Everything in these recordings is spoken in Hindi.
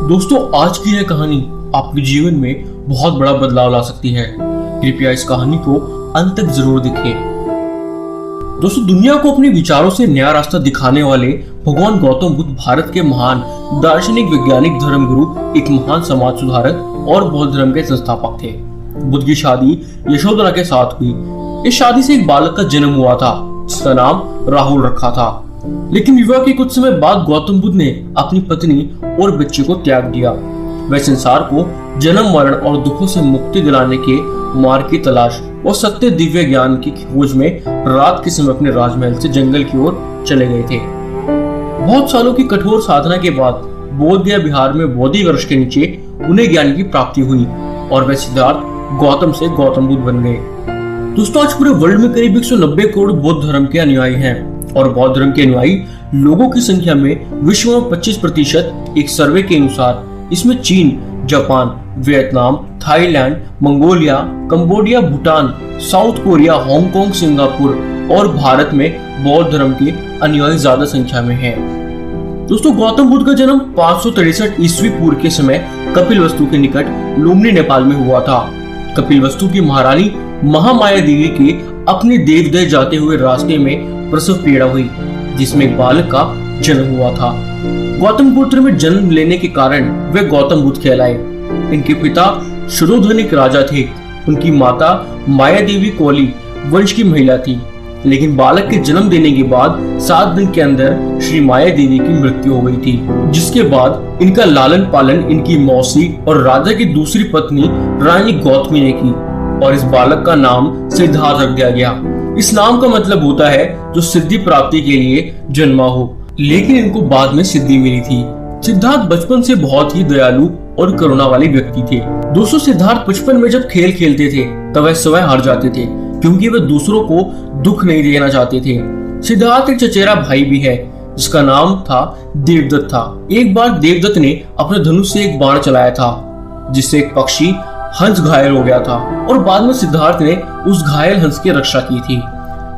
दोस्तों, आज की यह कहानी आपके जीवन में बहुत बड़ा बदलाव ला सकती है। कृपया इस कहानी को अंत तक जरूर देखें। दोस्तों, दुनिया को अपने विचारों से नया रास्ता दिखाने वाले भगवान गौतम बुद्ध भारत के महान दार्शनिक, वैज्ञानिक, धर्मगुरु, एक महान समाज सुधारक और बौद्ध धर्म के संस्थापक थे। बुद्ध की शादी यशोधरा के साथ हुई। इस शादी से एक बालक का जन्म हुआ था जिसका नाम राहुल रखा था। लेकिन विवाह के कुछ समय बाद गौतम बुद्ध ने अपनी पत्नी और बच्चे को त्याग दिया। वह संसार को जन्म, मरण और दुखों से मुक्ति दिलाने के मार्ग की तलाश और सत्य दिव्य ज्ञान की खोज में रात के समय अपने राजमहल से जंगल की ओर चले गए थे। बहुत सालों की कठोर साधना के बाद बोध गया बिहार में बोधि वृक्ष के नीचे उन्हें ज्ञान की प्राप्ति हुई और वे सिद्धार्थ गौतम से गौतम बुद्ध बन गए। दोस्तों, आज पूरे वर्ल्ड में करीब 190 करोड़ बौद्ध धर्म के अनुयायी हैं और बौद्ध धर्म के अनुयायी लोगों की संख्या में विश्व में 25% एक सर्वे के अनुसार। इसमें चीन, Japan, Vietnam, Thailand, Mongolia, Cambodia, Bhutan, south Korea, Hong Kong, Singapore और भारत में बौद्ध धर्म के अनुयायी ज्यादा संख्या में हैं। दोस्तों, गौतम बुद्ध का जन्म 563 ईस्वी पूर्व के समय कपिलवस्तु के निकट लुम्बिनी, नेपाल में हुआ था। कपिलवस्तु की महारानी महामाया देवी के अपने देवदय जाते हुए रास्ते में प्रसव पीड़ा हुई जिसमें एक बालक का जन्म हुआ था। गौतम गोत्र में जन्म लेने के कारण वे गौतम बुद्ध कहलाए। इनके पिता शुद्धोधनिक राजा थे। उनकी माता माया देवी कोली वंश की महिला थी। लेकिन बालक के जन्म देने के बाद 7 दिन के अंदर श्री माया देवी की मृत्यु हो गई थी, जिसके बाद इनका लालन पालन इनकी मौसी और राजा की दूसरी पत्नी रानी गौतमी ने की और इस बालक का नाम सिद्धार्थ रख दिया गया। इस नाम का मतलब होता है जो सिद्धि प्राप्ति के लिए जन्मा हो। लेकिन इनको बाद में सिद्धि मिली थी। सिद्धार्थ बचपन से बहुत ही दयालु और करुणा वाले व्यक्ति थे। दोस्तों, सिद्धार्थ बचपन में जब खेल खेलते थे तब वह स्वयं हार जाते थे क्योंकि वे दूसरों को दुख नहीं देना चाहते थे। सिद्धार्थ एक चचेरा भाई भी है जिसका नाम था देवदत्त था। एक बार देवदत्त ने अपने धनुष से एक बाण चलाया था जिससे एक पक्षी हंस घायल हो गया था और बाद में सिद्धार्थ ने उस घायल हंस की रक्षा की थी।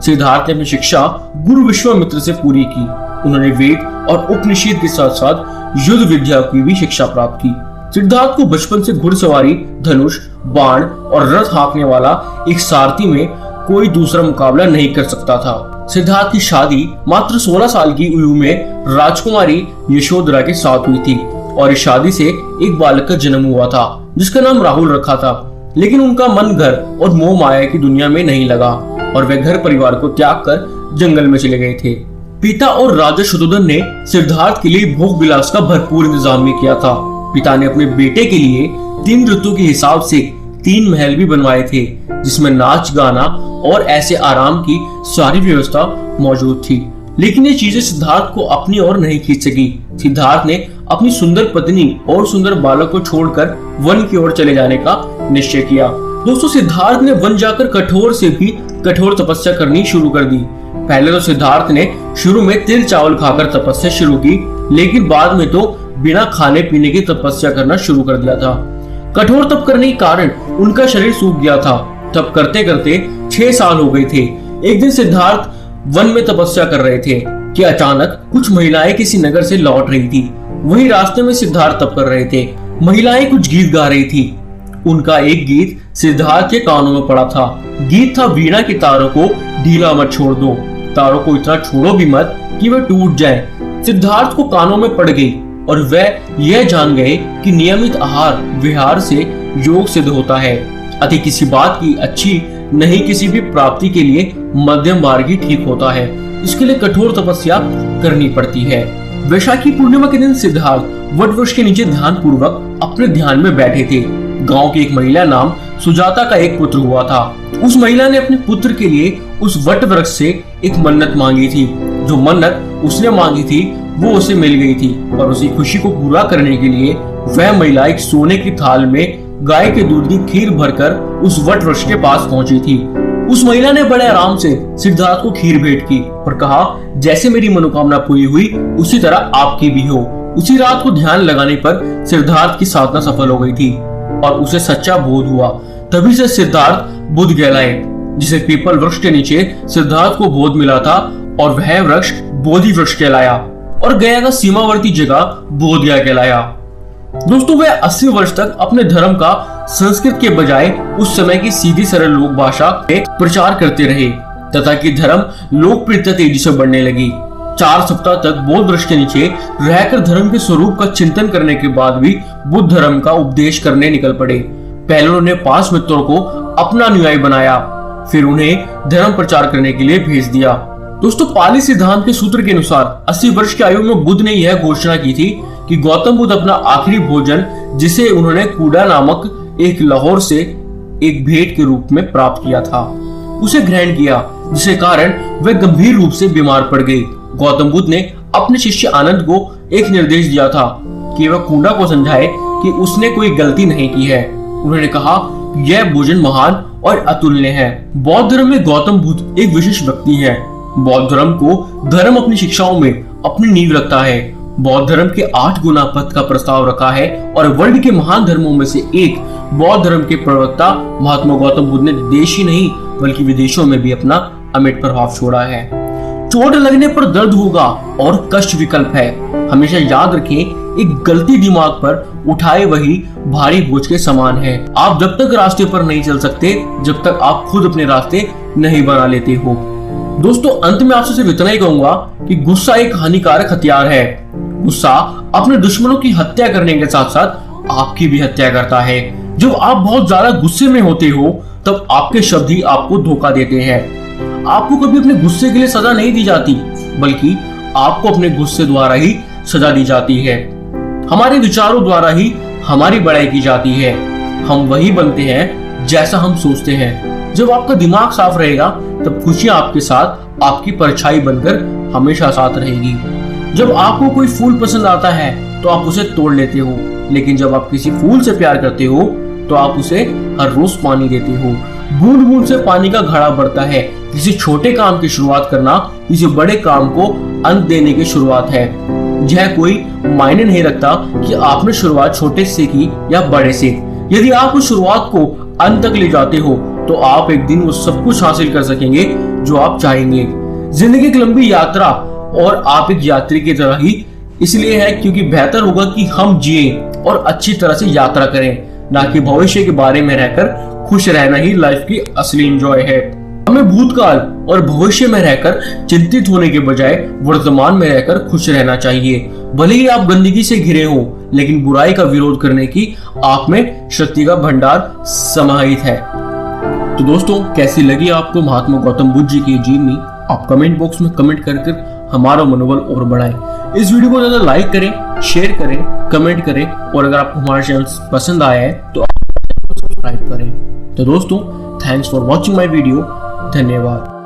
सिद्धार्थ ने अपनी शिक्षा गुरु विश्वामित्र से पूरी की। उन्होंने वेद और उपनिषद के साथ साथ युद्ध विद्या की भी शिक्षा प्राप्त की। सिद्धार्थ को बचपन से घुड़सवारी, धनुष, बाण और रथ हाँकने वाला एक सारथी में कोई दूसरा मुकाबला नहीं कर सकता था। सिद्धार्थ की शादी मात्र 16 साल की आयु में राजकुमारी यशोधरा के साथ हुई थी और इस शादी से एक बालक का जन्म हुआ था जिसका नाम राहुल रखा था। लेकिन उनका मन घर और मोह माया की दुनिया में नहीं लगा और वे घर परिवार को त्याग कर जंगल में चले गए थे। पिता और राजा शुद्धोधन ने सिद्धार्थ के लिए भोग विलास का भरपूर इंतजाम भी किया था। पिता ने अपने बेटे के लिए 3 ऋतु के हिसाब से 3 महल भी बनवाए थे जिसमें नाच, गाना और ऐसे आराम की सारी व्यवस्था मौजूद थी। लेकिन ये चीजें सिद्धार्थ को अपनी ओर नहीं खींच सकी। सिद्धार्थ ने अपनी सुंदर पत्नी और सुंदर बालक को छोड़कर वन की ओर चले जाने का निश्चय किया। दोस्तों, सिद्धार्थ ने वन जाकर कठोर से भी कठोर तपस्या करनी शुरू कर दी। पहले तो सिद्धार्थ ने शुरू में तिल चावल खाकर तपस्या शुरू की, लेकिन बाद में तो बिना खाने पीने की तपस्या करना शुरू कर दिया था। कठोर तप करने के कारण उनका शरीर सूख गया था। तप करते करते 6 साल हो गए थे। एक दिन सिद्धार्थ वन में तपस्या कर रहे थे कि अचानक कुछ महिलाएं किसी नगर से लौट रही थी। वही रास्ते में सिद्धार्थ तप कर रहे थे। महिलाएं कुछ गीत गा रही थी। उनका एक गीत सिद्धार्थ के कानों में पड़ा था। गीत था, वीणा के तारों को ढीला मत छोड़ दो, तारों को इतना छोड़ो भी मत कि वे टूट जाएं। सिद्धार्थ को कानों में पड़ गई और वह यह जान गए कि नियमित आहार विहार से योग सिद्ध होता है। अति किसी बात की अच्छी नहीं, किसी भी प्राप्ति के लिए मध्यम मार्ग ही ठीक होता है। इसके लिए कठोर तपस्या करनी पड़ती है। वैशाखी पूर्णिमा के दिन सिद्धार्थ वट वृक्ष के नीचे ध्यान पूर्वक अपने ध्यान में बैठे थे। गांव की एक महिला नाम सुजाता का एक पुत्र हुआ था। उस महिला ने अपने पुत्र के लिए उस वट वृक्ष से एक मन्नत मांगी थी। जो मन्नत उसने मांगी थी वो उसे मिल गई थी और उसी खुशी को पूरा करने के लिए वह महिला एक सोने की थाल में गाय के दूध की खीर भरकर उस वट वृक्ष के पास पहुंची थी। उस महिला ने बड़े आराम से सिद्धार्थ को खीर भेंट की और कहा, जैसे मेरी मनोकामना पूरी हुई उसी तरह आपकी भी हो। उसी रात को ध्यान लगाने पर सिद्धार्थ की साधना सफल हो गई थी और उसे सच्चा बोध हुआ। तभी से सिद्धार्थ बुद्ध कहलाए, जिसे पीपल वृक्ष के नीचे सिद्धार्थ को बोध मिला था और वह वृक्ष बोधि वृक्ष कहलाया और गया का सीमावर्ती जगह बोध गया कहलाया। दोस्तों वे 80 वर्ष तक अपने धर्म का संस्कृत के बजाय उस समय की सीधी सरल लोक भाषा में प्रचार करते रहे तथा कि धर्म लोकप्रियता तेजी से बढ़ने लगी। 4 सप्ताह तक बौद्ध वृक्ष के नीचे रहकर धर्म के स्वरूप का चिंतन करने के बाद भी बुद्ध धर्म का उपदेश करने निकल पड़े। पहले उन्होंने 5 मित्रों को अपना अनुयायी बनाया, फिर उन्हें धर्म प्रचार करने के लिए भेज दिया। दोस्तों पाली सिद्धांत के सूत्र के अनुसार 80 वर्ष की आयु में बुद्ध ने यह घोषणा की थी कि गौतम बुद्ध अपना आखिरी भोजन, जिसे उन्होंने कूड़ा नामक एक लाहौर से एक भेंट के रूप में प्राप्त किया था, उसे ग्रहण किया, जिसके कारण वे गंभीर रूप से बीमार पड़ गए। गौतम बुद्ध ने अपने शिष्य आनंद को एक निर्देश दिया था कि वह कूड़ा को समझाए कि उसने कोई गलती नहीं की है। उन्होंने कहा यह भोजन महान और अतुल्य है। बौद्ध धर्म में गौतम बुद्ध एक विशेष व्यक्ति है। बौद्ध धर्म को धर्म अपनी शिक्षाओं में अपनी नींव रखता है। बौद्ध धर्म के 8 गुना पथ का प्रस्ताव रखा है और वर्ल्ड के महान धर्मों में से एक बौद्ध धर्म के प्रवक्ता महात्मा गौतम बुद्ध ने देश ही नहीं बल्कि विदेशों में भी अपना अमिट प्रभाव छोड़ा है। चोट लगने पर दर्द होगा और कष्ट विकल्प है। हमेशा याद रखें, एक गलती दिमाग पर उठाए वही भारी बोझ के समान है। आप जब तक रास्ते पर नहीं चल सकते जब तक आप खुद अपने रास्ते नहीं बना लेते हो। दोस्तों अंत में आपसे सिर्फ इतना ही कहूंगा कि गुस्सा एक हानिकारक हथियार है। गुस्सा अपने दुश्मनों की हत्या करने के साथ साथ आपकी भी हत्या करता है। जब आप बहुत ज्यादा गुस्से में होते हो तब आपके शब्द ही आपको धोखा देते हैं। आपको कभी अपने गुस्से के लिए सजा नहीं दी जाती, बल्कि आपको अपने गुस्से द्वारा ही सजा दी जाती है। हमारे विचारों द्वारा ही हमारी बड़ाई की जाती है। हम वही बनते हैं जैसा हम सोचते हैं। जब आपका दिमाग साफ रहेगा तब खुशियां आपके साथ आपकी परछाई बनकर हमेशा साथ रहेगी। जब आपको कोई फूल पसंद आता है तो आप उसे तोड़ लेते हो, लेकिन जब आप किसी फूल से प्यार करते हो तो आप उसे हर रोज पानी देते हो। बूंद बूंद से पानी का घड़ा बढ़ता है। किसी छोटे काम की शुरुआत करना किसी बड़े काम को अंत देने की शुरुआत है। यह कोई मायने नहीं रखता कि आपने शुरुआत छोटे से की या बड़े से। यदि आप उस शुरुआत को अंत तक ले जाते हो तो आप एक दिन वो सब कुछ हासिल कर सकेंगे जो आप चाहेंगे। जिंदगी एक लंबी यात्रा और आप एक यात्री की तरह ही इसलिए है क्योंकि बेहतर होगा कि हम जिए और अच्छी तरह से यात्रा करें, ना कि भविष्य के बारे में रहकर खुश रहना ही लाइफ की असली एंजॉय है। हमें भूतकाल और भविष्य में रहकर चिंतित होने के बजाय वर्तमान में रहकर खुश रहना चाहिए। भले ही आप गंदगी से घिरे हो, लेकिन बुराई का विरोध करने की आप में शक्ति का भंडार समाहित है। तो दोस्तों कैसी लगी आपको महात्मा गौतम बुद्ध जी की जीवनी? आप कमेंट बॉक्स में कमेंट कर हमारा मनोबल और बढ़ाएं। इस वीडियो को ज्यादा लाइक करें, शेयर करें, कमेंट करें और अगर आपको हमारा चैनल पसंद आया है तो सब्सक्राइब करें। तो दोस्तों thanks for watching my video. धन्यवाद।